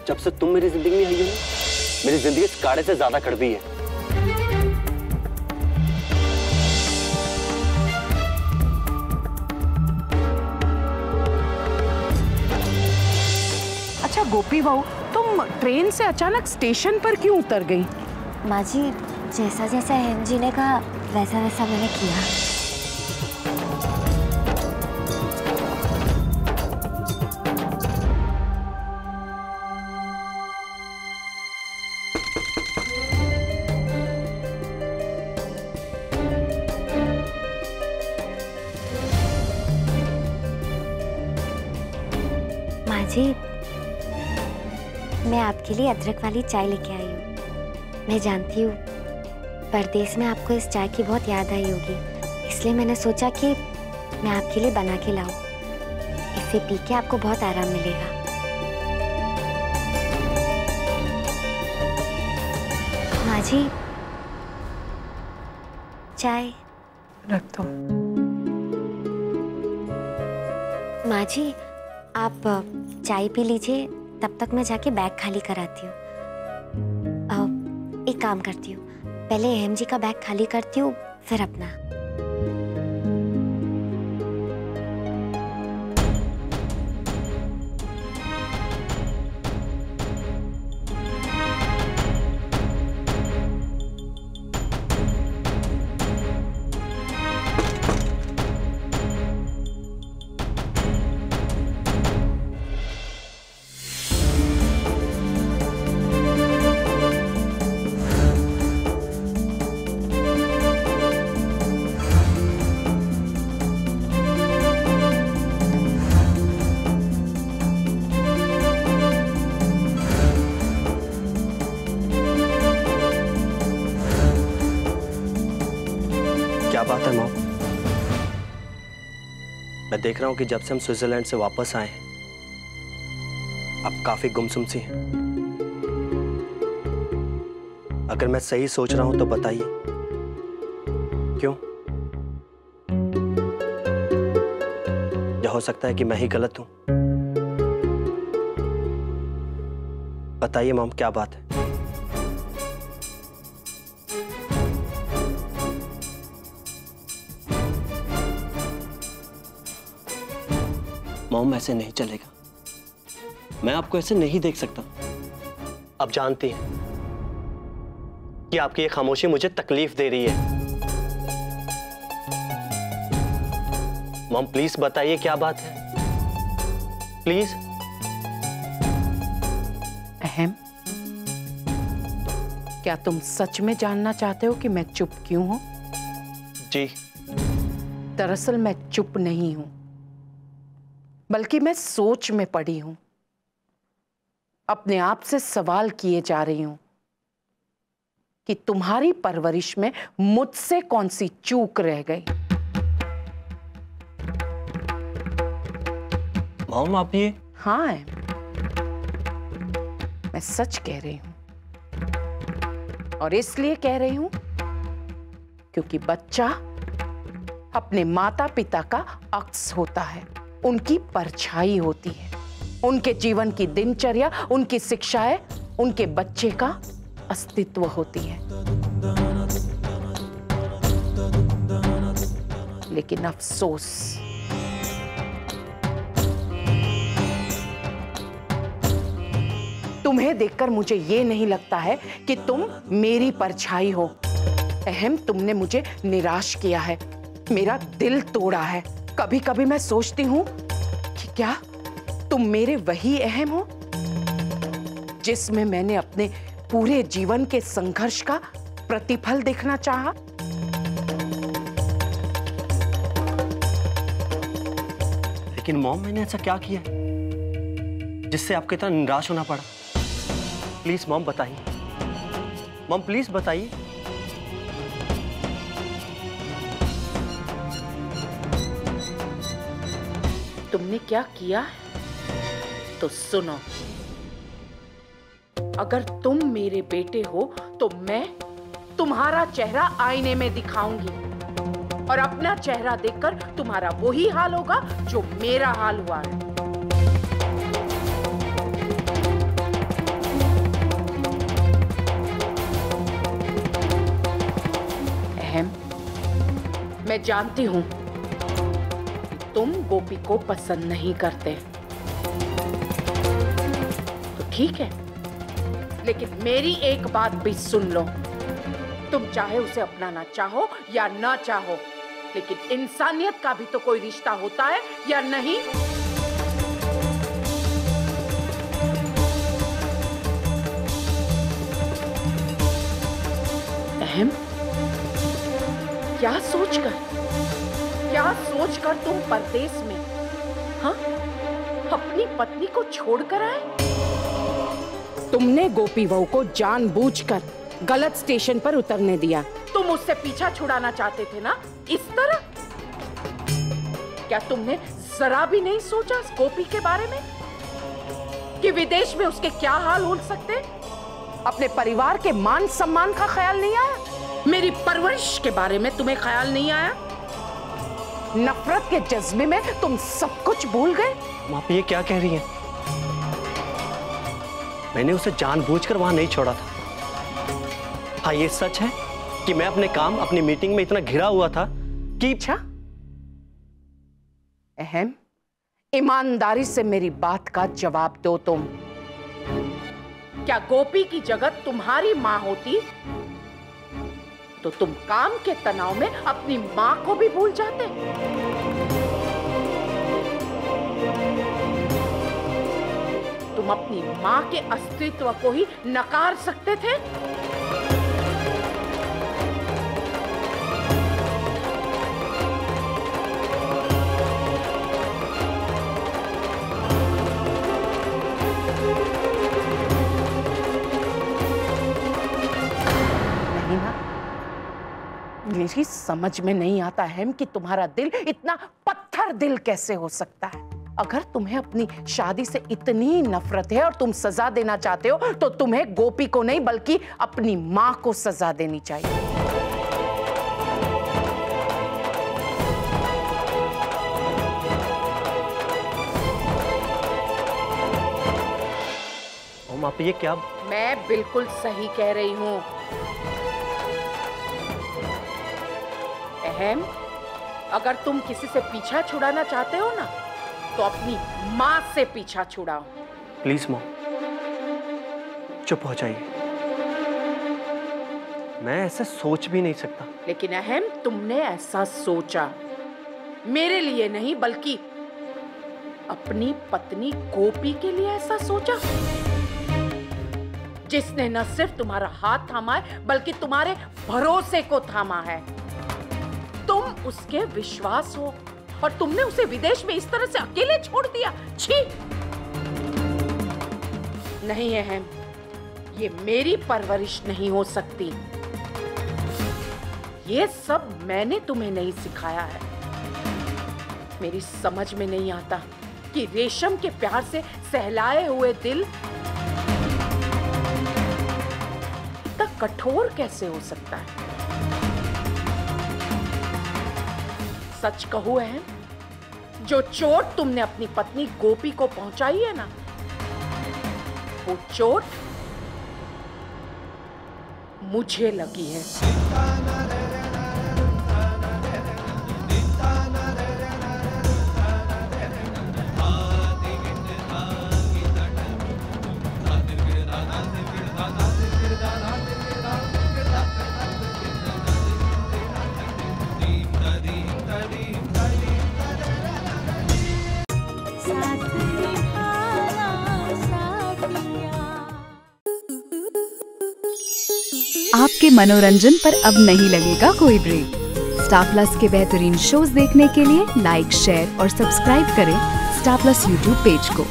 जब से तुम मेरी जिंदगी में आई हो ना, मेरी जिंदगी इस काढ़े से ज्यादा कड़वी है। अच्छा गोपी बहू, तुम ट्रेन से अचानक स्टेशन पर क्यों उतर गई? माँ जी, जैसा जैसा हेम जी ने कहा वैसा वैसा मैंने किया। माँ जी, मैं आपके लिए अदरक वाली चाय लेके आई हूँ। मैं जानती हूँ परदेश में आपको इस चाय की बहुत याद आई होगी, इसलिए मैंने सोचा कि मैं आपके लिए बना के लाऊं। इसे पी के आपको बहुत आराम मिलेगा। माँ जी, चाय रख दो। माँ जी, आप चाय पी लीजिए, तब तक मैं जाके बैग खाली कराती हूँ। एक काम करती हूँ, पहले हेम जी का बैग खाली करती हूँ, फिर अपना। क्या बात है मॉम? मैं देख रहा हूं कि जब से हम स्विट्जरलैंड से वापस आए हैं, आप काफी गुमसुम सी हैं। अगर मैं सही सोच रहा हूं तो बताइए, क्यों? या हो सकता है कि मैं ही गलत हूं? बताइए मॉम, क्या बात है? मॉम, ऐसे नहीं चलेगा। मैं आपको ऐसे नहीं देख सकता। आप जानती हैं कि आपकी ये खामोशी मुझे तकलीफ दे रही है। मॉम प्लीज बताइए, क्या बात है? प्लीज। अहम, क्या तुम सच में जानना चाहते हो कि मैं चुप क्यों हूं? जी। दरअसल मैं चुप नहीं हूं, बल्कि मैं सोच में पड़ी हूं। अपने आप से सवाल किए जा रही हूं कि तुम्हारी परवरिश में मुझसे कौन सी चूक रह गई। मॉम, आप ये? हाँ, मैं सच कह रही हूं, और इसलिए कह रही हूं क्योंकि बच्चा अपने माता पिता का अक्स होता है, उनकी परछाई होती है। उनके जीवन की दिनचर्या, उनकी शिक्षाएं, उनके बच्चे का अस्तित्व होती है। लेकिन अफसोस, तुम्हें देखकर मुझे ये नहीं लगता है कि तुम मेरी परछाई हो। अहम, तुमने मुझे निराश किया है, मेरा दिल तोड़ा है। कभी कभी मैं सोचती हूं कि क्या तुम मेरे वही अहम हो जिसमें मैंने अपने पूरे जीवन के संघर्ष का प्रतिफल देखना चाहा। लेकिन मॉम, मैंने ऐसा क्या किया जिससे आपको इतना निराश होना पड़ा? प्लीज मॉम बताइए। मॉम प्लीज बताइए। तुमने क्या किया तो सुनो। अगर तुम मेरे बेटे हो तो मैं तुम्हारा चेहरा आईने में दिखाऊंगी, और अपना चेहरा देखकर तुम्हारा वही हाल होगा जो मेरा हाल हुआ है। मैं जानती हूं तुम गोपी को पसंद नहीं करते, तो ठीक है, लेकिन मेरी एक बात भी सुन लो। तुम चाहे उसे अपनाना चाहो या ना चाहो, लेकिन इंसानियत का भी तो कोई रिश्ता होता है या नहीं? अहम, क्या सोचकर तुम परदेश में, हाँ, अपनी पत्नी को छोड़कर आए? तुमने गोपी बहू को जानबूझकर गलत स्टेशन पर उतरने दिया। तुम उससे पीछा छुड़ाना चाहते थे ना, इस तरह? क्या तुमने जरा भी नहीं सोचा गोपी के बारे में कि विदेश में उसके क्या हाल हो सकते? अपने परिवार के मान सम्मान का ख्याल नहीं आया? मेरी परवरिश के बारे में तुम्हें ख्याल नहीं आया? नफरत के जज्बे में तुम सब कुछ भूल गए? आप ये क्या कह रही हैं? मैंने उसे जानबूझकर वहां नहीं छोड़ा था। हाँ, ये सच है कि मैं अपने काम, अपनी मीटिंग में इतना घिरा हुआ था कि अहम, ईमानदारी से मेरी बात का जवाब दो तुम। क्या गोपी की जगह तुम्हारी मां होती तो तुम काम के तनाव में अपनी मां को भी भूल जाते? तुम अपनी मां के अस्तित्व को ही नकार सकते थे? नहीं ना? मेरी समझ में नहीं आता है कि तुम्हारा दिल इतना पत्थर दिल कैसे हो सकता है। अगर तुम्हें अपनी शादी से इतनी नफरत है और तुम सजा देना चाहते हो तो तुम्हें गोपी को नहीं बल्कि अपनी मां को सजा देनी चाहिए। आप ये क्या? मैं बिल्कुल सही कह रही हूं। अहम, अगर तुम किसी से पीछा छुड़ाना चाहते हो ना तो अपनी मां से पीछा छुड़ाओ। प्लीज मॉम, चुप हो जाइए। मैं ऐसे सोच भी नहीं सकता। लेकिन अहम, तुमने ऐसा सोचा मेरे लिए नहीं बल्कि अपनी पत्नी गोपी के लिए ऐसा सोचा, जिसने न सिर्फ तुम्हारा हाथ थामा है बल्कि तुम्हारे भरोसे को थामा है। तुम उसके विश्वास हो और तुमने उसे विदेश में इस तरह से अकेले छोड़ दिया। छी! नहीं अहम, ये मेरी परवरिश नहीं हो सकती। ये सब मैंने तुम्हें नहीं सिखाया है। मेरी समझ में नहीं आता कि रेशम के प्यार से सहलाए हुए दिल इतना कठोर कैसे हो सकता है। सच कहूं है, जो चोट तुमने अपनी पत्नी गोपी को पहुंचाई है ना, वो चोट मुझे लगी है। आपके मनोरंजन पर अब नहीं लगेगा कोई ब्रेक। स्टार प्लस के बेहतरीन शोज देखने के लिए लाइक, शेयर और सब्सक्राइब करें स्टार प्लस यूट्यूब पेज को।